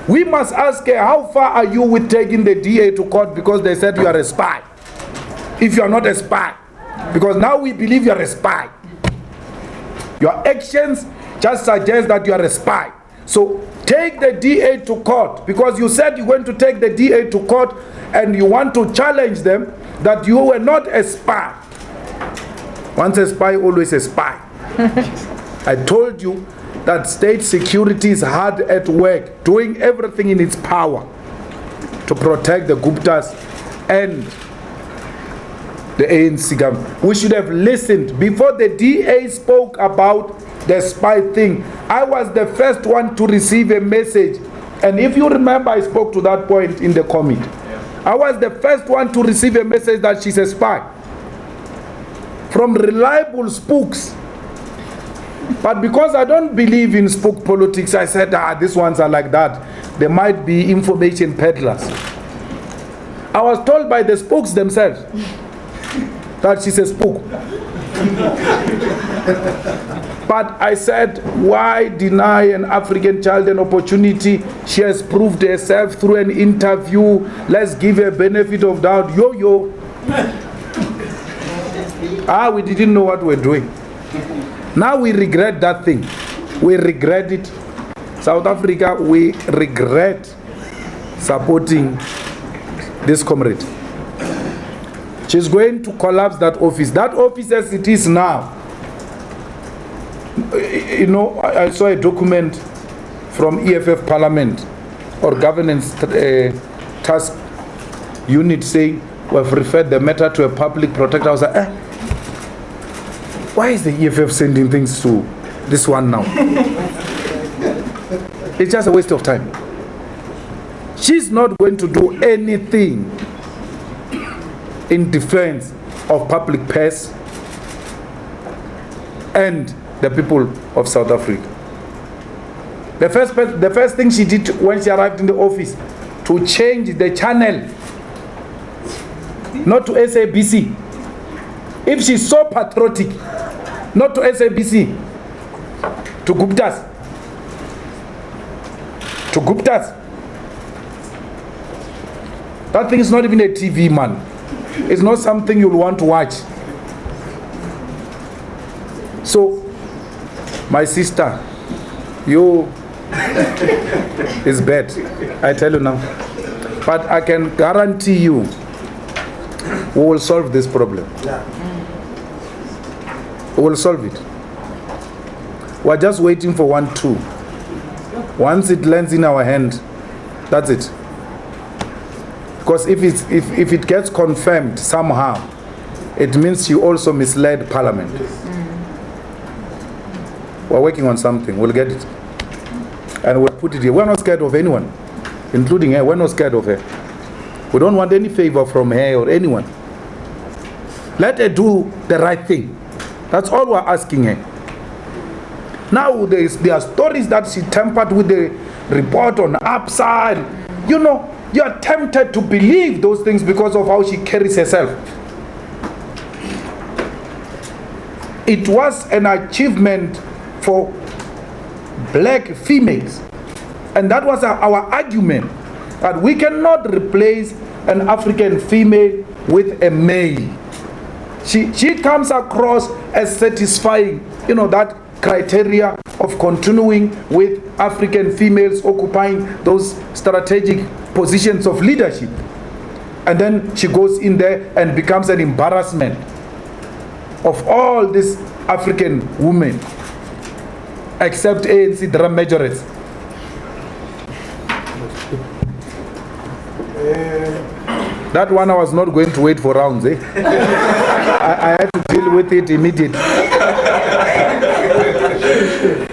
We must ask her, how far are you with taking the DA to court because they said you are a spy? If you are not a spy. Because now we believe you are a spy. Your actions just suggest that you are a spy. So take the DA to court, because you said you're going to take the DA to court and you want to challenge them that you were not a spy. Once a spy, always a spy. I told you that state security is hard at work, doing everything in its power to protect the Guptas and the ANC government. We should have listened. Before the DA spoke about the spy thing, I was the first one to receive a message. And if you remember, I spoke to that point in the committee. Yeah. I was the first one to receive a message that she's a spy from reliable spooks. But because I don't believe in spook politics, I said, these ones are like that. They might be information peddlers. I was told by the spooks themselves that she's a spook. But I said, why deny an African child an opportunity? She has proved herself through an interview. Let's give her benefit of doubt. Yo. We didn't know what we're doing. Now we regret that thing. We regret it. South Africa, we regret supporting this comrade. She's going to collapse that office. That office as it is now. You know, I saw a document from EFF Parliament or Governance Task Unit saying we've referred the matter to a public protector. I was like, why is the EFF sending things to this one now? It's just a waste of time. She's not going to do anything in defense of public purse and the people of South Africa. The first thing she did when she arrived in the office, to change the channel, not to SABC. If she's so patriotic, not to SABC, to Guptas. To Guptas. That thing is not even a TV, man. It's not something you'll want to watch. So, my sister, you is bad. I tell you now. But I can guarantee you, we will solve this problem. We will solve it. We're just waiting for 1-2. Once it lands in our hand, that's it. Because if it gets confirmed somehow, it means you also misled Parliament. We're working on something. We'll get it. And we'll put it here. We're not scared of anyone, including her. We're not scared of her. We don't want any favor from her or anyone. Let her do the right thing. That's all we're asking her. Now, there are stories that she tampered with the report on APSA. You know, you are tempted to believe those things because of how she carries herself. It was an achievement for black females. And that was our argument, that we cannot replace an African female with a male. She comes across as satisfying, you know, that criteria of continuing with African females occupying those strategic positions of leadership. And then she goes in there and becomes an embarrassment of all these African women, except ANC drum majorettes. That one I was not going to wait for rounds. I had to deal with it immediately.